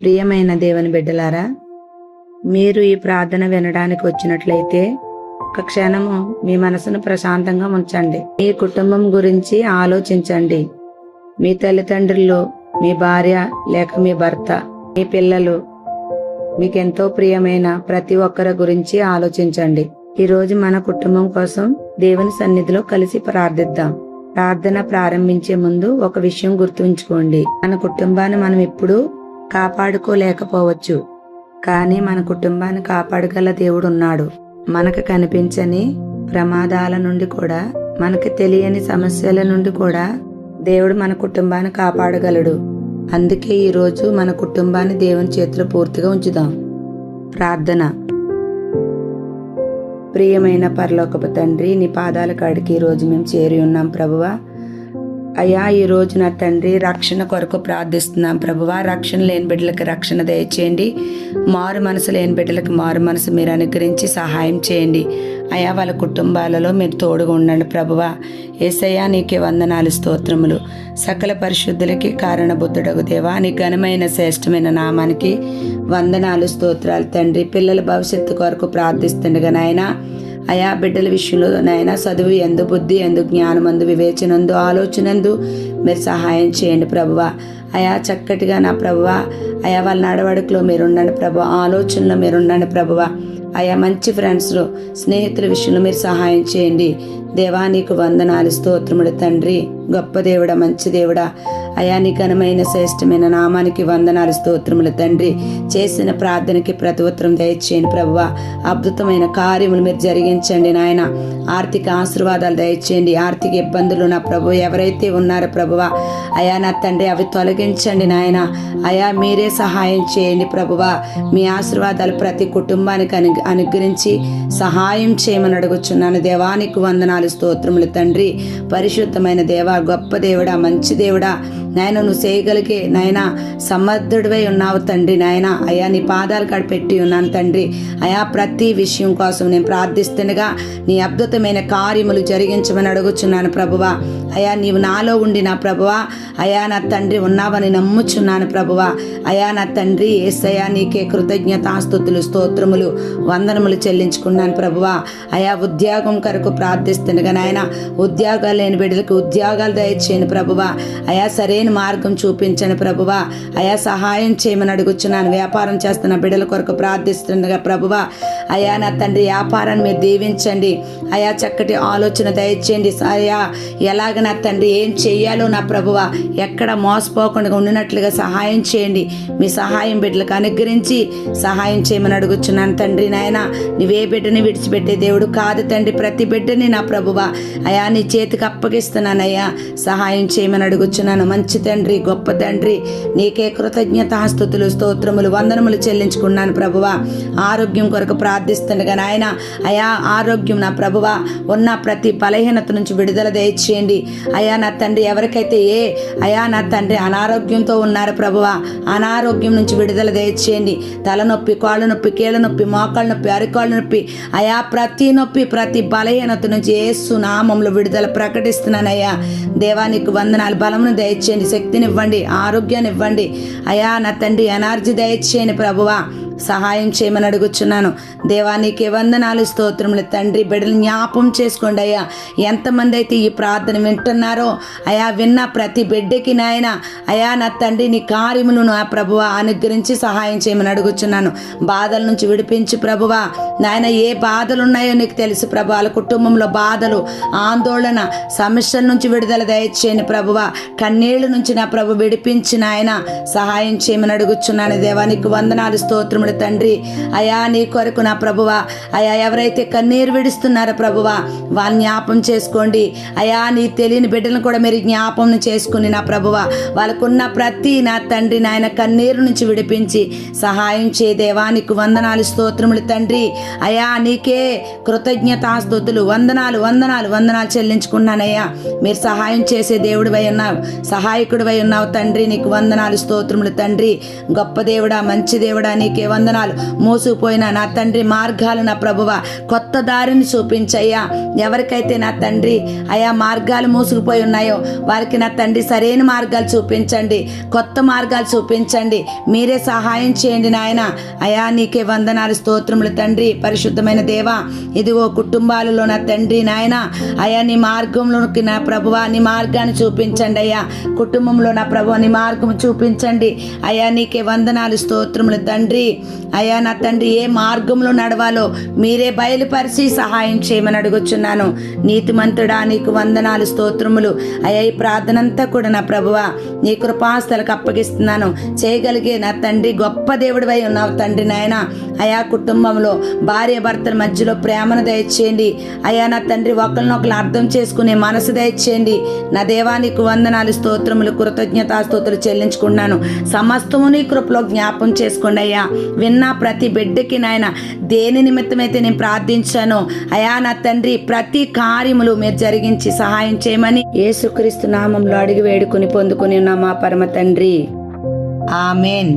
ప్రియమైన దేవుని బిడ్డలారా, మీరు ఈ ప్రార్థన వినడానికి వచ్చినట్లయితే ఒక క్షణము మీ మనసును ప్రశాంతంగా ఉంచండి. మీ కుటుంబం గురించి ఆలోచించండి. మీ తల్లిదండ్రులు, మీ భార్య లేక మీ భర్త, మీ పిల్లలు, మీకెంతో ప్రియమైన ప్రతి ఒక్కరి గురించి ఆలోచించండి. ఈరోజు మన కుటుంబం కోసం దేవుని సన్నిధిలో కలిసి ప్రార్థిద్దాం. ప్రార్థన ప్రారంభించే ముందు ఒక విషయం గుర్తుంచుకోండి. మన కుటుంబాన్ని మనం ఎప్పుడూ కాపాడుకోలేకపోవచ్చు, కానీ మన కుటుంబాన్ని కాపాడగల దేవుడు ఉన్నాడు. మనకు కనిపించని ప్రమాదాల నుండి కూడా, మనకు తెలియని సమస్యల నుండి కూడా దేవుడు మన కుటుంబాన్ని కాపాడగలడు. అందుకే ఈరోజు మన కుటుంబాన్ని దేవుని చేతిలో పూర్తిగా ఉంచుదాం. ప్రార్థన. ప్రియమైన పరలోకపు తండ్రి, నీ పాదాల కాడికి ఈరోజు మేము చేరి ఉన్నాం ప్రభువా. అయ్యా, ఈ రోజు నా తండ్రి రక్షణ కొరకు ప్రార్థిస్తున్నాం ప్రభువా. రక్షణ లేని బిడ్డలకు రక్షణ దయచేయండి. మారు మనసు లేని బిడ్డలకు మారు మనసు మీరు అనుగ్రహించి సహాయం చేయండి. అయ్యా, వాళ్ళ కుటుంబాలలో మీరు తోడుగా ఉండండి ప్రభువా. యేసయ్యా, నీకే వందనాలు, స్తోత్రములు. సకల పరిశుద్ధులకి కారణబుద్ధుడగు దేవా, నీ ఘనమైన శ్రేష్టమైన నామానికి వందనాలు, స్తోత్రాలు తండ్రి. పిల్లల భవిష్యత్తు కొరకు ప్రార్థిస్తుండగా నాయన, అయా బిడ్డల విషయంలో నాయన చదువు ఎందు, బుద్ధి ఎందు, జ్ఞానమందు, వివేచనందు, ఆలోచనందు మీరు సహాయం చేయండి ప్రభువా. అయా చక్కటిగా నా ప్రభువా, అయా వాళ్ళ నడవడికలో మీరు ఉండండి ప్రభువా, ఆలోచనలో మీరు ఉండండి ప్రభువా. అయా మంచి ఫ్రెండ్స్లో, స్నేహితుల విషయంలో మీరు సహాయం చేయండి దేవా. నీకు వందనాలు, స్తోత్రముడు తండ్రి. గొప్ప దేవుడా, మంచి దేవుడా, అయా నీ ఘనమైన శ్రేష్టమైన నామానికి వందనాలు, స్తోత్రములు తండ్రి. చేసిన ప్రార్థనకి ప్రతిఉత్తరం దయచేయండి ప్రభువా. అద్భుతమైన కార్యములు మీరు జరిగించండి నాయన. ఆర్థిక ఆశీర్వాదాలు దయచేయండి. ఆర్థిక ఇబ్బందులు నా ప్రభు ఎవరైతే ఉన్నారో ప్రభువా, అయా నా తండ్రి అవి తొలగించండి నాయన. అయా మీరే సహాయం చేయండి ప్రభువా. మీ ఆశీర్వాదాలు ప్రతి కుటుంబానికి అనుగ్రహించి సహాయం చేయమని అడుగుచున్నాను దేవా. నీకు వందనాలు, స్తోత్రములు తండ్రి. పరిశుద్ధమైన దేవా, గొప్ప దేవుడా, మంచి దేవుడా, నాయన నువ్వు చేయగలిగే నాయన సమర్థుడివై ఉన్నావు తండ్రి. నాయన అయా నీ పాదాలు కాడ పెట్టి ఉన్నాను తండ్రి. అయా ప్రతి విషయం కోసం నేను ప్రార్థిస్తుండగా నీ అద్భుతమైన కార్యములు జరిగించమని అడుగుచున్నాను ప్రభువా. అయా నీవు నాలో ఉండి నా ప్రభువా, అయా నా తండ్రి ఉన్నావని నమ్ముచున్నాను ప్రభువా. అయా నా తండ్రి యేసయ్యా, నీకే కృతజ్ఞతాస్తుతులు, స్తోత్రములు, వందనములు చెల్లించుకున్నాను ప్రభువా. అయా ఉద్యోగం కొరకు ప్రార్థిస్తుండగా నాయన ఉద్యోగాలు లేని బిడ్డలకు ఉద్యోగాలు దయచేయను ప్రభువా. అయా సరైన మార్గం చూపించను ప్రభువా. అయా సహాయం చేయమని అడుగుచున్నాను. వ్యాపారం చేస్తున్న బిడ్డల కొరకు ప్రార్థిస్తుండగా ప్రభువా, అయా నా తండ్రి వ్యాపారాన్ని మీరు దీవించండి. అయా చక్కటి ఆలోచన దయచేయండి. అయా ఎలాగ నా తండ్రి ఏం చెయ్యాలో నా ప్రభువా, ఎక్కడ మోసపోకుండా ఉండినట్లుగా సహాయం చేయండి. మీ సహాయం బిడ్డలకు అనుగ్రహించి సహాయం చేయమని అడుగుచున్నాను తండ్రి. నాయన నువ్వే బిడ్డని విడిచిపెట్టే దేవుడు కాదు తండ్రి. ప్రతి బిడ్డని నా ప్రభువా అయా నీ చేతికి అప్పగిస్తున్నానయ్యా. సహాయం చేయమని అడుగుచున్నాను. మంచి తండ్రి, గొప్ప తండ్రి, నీకే కృతజ్ఞతాస్తుతులు, స్తోత్రములు, వందనములు చెల్లించుకున్నాను ప్రభువా. ఆరోగ్యం కొరకు ప్రార్థిస్తుండగా నాయన అయా ఆరోగ్యం నా ప్రభువా ఉన్న ప్రతి బలహీనత నుంచి విడుదల దయచేయండి. అయా నా తండ్రి ఎవరికైతే అయా నా తండ్రి అనారోగ్యంతో ఉన్నారో ప్రభువా, అనారోగ్యం నుంచి విడుదల దయచేయండి. తలనొప్పి, కాళ్ళ నొప్పి, కీళ్ళ నొప్పి, మోకాళ్ళ నొప్పి, అరికాళ్ళ నొప్పి, అయా ప్రతి నొప్పి, ప్రతి బలహీనత నుంచి యేసు నామములో విడుదల ప్రకటిస్తున్నానయ్యా. దేవానికి వందనాలు. బలమును దయచేయండి, శక్తినివ్వండి, ఆరోగ్యాన్ని ఇవ్వండి. అయా నా తండ్రి ఎనర్జీ దయచేయండి ప్రభువా. సహాయం చేయమని అడుగుచున్నాను దేవానికి వందనాలు, స్తోత్రములు తండ్రి. బిడ్డలు జ్ఞాపం చేసుకోండి అయ్యా. ఎంతమంది అయితే ఈ ప్రార్థన వింటున్నారో అయా, విన్న ప్రతి బిడ్డకి నాయన అయా నా తండ్రి నీ కార్యమును నా ప్రభువా అనుగ్రహించి సహాయం చేయమని అడుగుచున్నాను. బాధల నుంచి విడిపించి ప్రభువా. నాయన ఏ బాధలు ఉన్నాయో నీకు తెలుసు ప్రభు. వాళ్ళ కుటుంబంలో బాధలు, ఆందోళన, సమస్యల నుంచి విడుదల దయచేయండి ప్రభువా. కన్నీళ్ళ నుంచి నా ప్రభు విడిపించి నాయన సహాయం చేయమని అడుగుచున్నాను దేవానికి వందనాలు, స్తోత్రములు తండ్రి. అయా నీ కొరకు నా ప్రభువా, అయా ఎవరైతే కన్నీరు విడుస్తున్నారో ప్రభువా వాళ్ళని జ్ఞాపం చేసుకోండి. అయా నీ తెలియని బిడ్డలను కూడా మీరు జ్ఞాపం చేసుకుని నా ప్రభువా వాళ్ళకున్న ప్రతి నా తండ్రి నాయన కన్నీరు నుంచి విడిపించి సహాయం చేయదేవా. నీకు వందనాలు, స్తోత్రములు తండ్రి. అయా నీకే కృతజ్ఞతాస్తుతులు, వందనాలు వందనాలు వందనాలు చెల్లించుకున్నానయ్యా. మీరు సహాయం చేసే దేవుడివై ఉన్నావు, సహాయకుడివై ఉన్నావు తండ్రి. నీకు వందనాలు, స్తోత్రములు తండ్రి. గొప్ప దేవుడా, మంచి దేవుడా, నీకే వందనాలు. మూసుకుపోయిన నా తండ్రి మార్గాలు నా ప్రభువ కొత్త దారిని చూపించయ్యా. ఎవరికైతే నా తండ్రి అయా మార్గాలు మూసుకుపోయి ఉన్నాయో వారికి నా తండ్రి సరైన మార్గాలు చూపించండి, కొత్త మార్గాలు చూపించండి. మీరే సహాయం చేయండి నాయన. అయా నీకే వందనాలు, స్తోత్రములు తండ్రి. పరిశుద్ధమైన దేవా, ఇదిగో కుటుంబాలలో నా తండ్రి నాయన అయా నీ మార్గంలోకి నా ప్రభువ నీ మార్గాన్ని చూపించండి అయ్యా. కుటుంబంలో నా ప్రభువ నీ మార్గం చూపించండి అయా. నీకే వందనాలు, స్తోత్రములు తండ్రి. అయా నా తండ్రి ఏ మార్గంలో నడవాలో మీరే బయలుపరిచి సహాయం చేయమని అడుగుచున్నాను. నీతిమంతుడా నీకు వందనాలు, స్తోత్రములు అయా. ఈ ప్రార్థనంతా కూడా నా ప్రభువ నీ కృపాస్థలకు అప్పగిస్తున్నాను. చేయగలిగే నా తండ్రి గొప్ప దేవుడివై ఉన్నావు తండ్రి నాయన. అయా కుటుంబంలో భార్య భర్తల మధ్యలో ప్రేమను దయచేయండి అయా. నా తండ్రి ఒకరినొకరు అర్థం చేసుకునే మనసు దయచేయండి నా దేవా. నీకు వందనాలు, స్తోత్రములు, కృతజ్ఞతాస్తుతులు చెల్లించుకున్నాను. సమస్తము నీ కృపలో జ్ఞాపం చేసుకోండి అయ్యా. విన్న ప్రతి బిడ్డకి నాయన దేని నిమిత్తమైతే నేను ప్రార్థించానో అయా నా తండ్రి ప్రతి కార్యములు మీరు జరిగించి సహాయం చేయమని యేసుక్రీస్తు నామంలో అడిగి వేడుకుని పొందుకుని ఉన్న మా పరమ తండ్రి, ఆమెన్.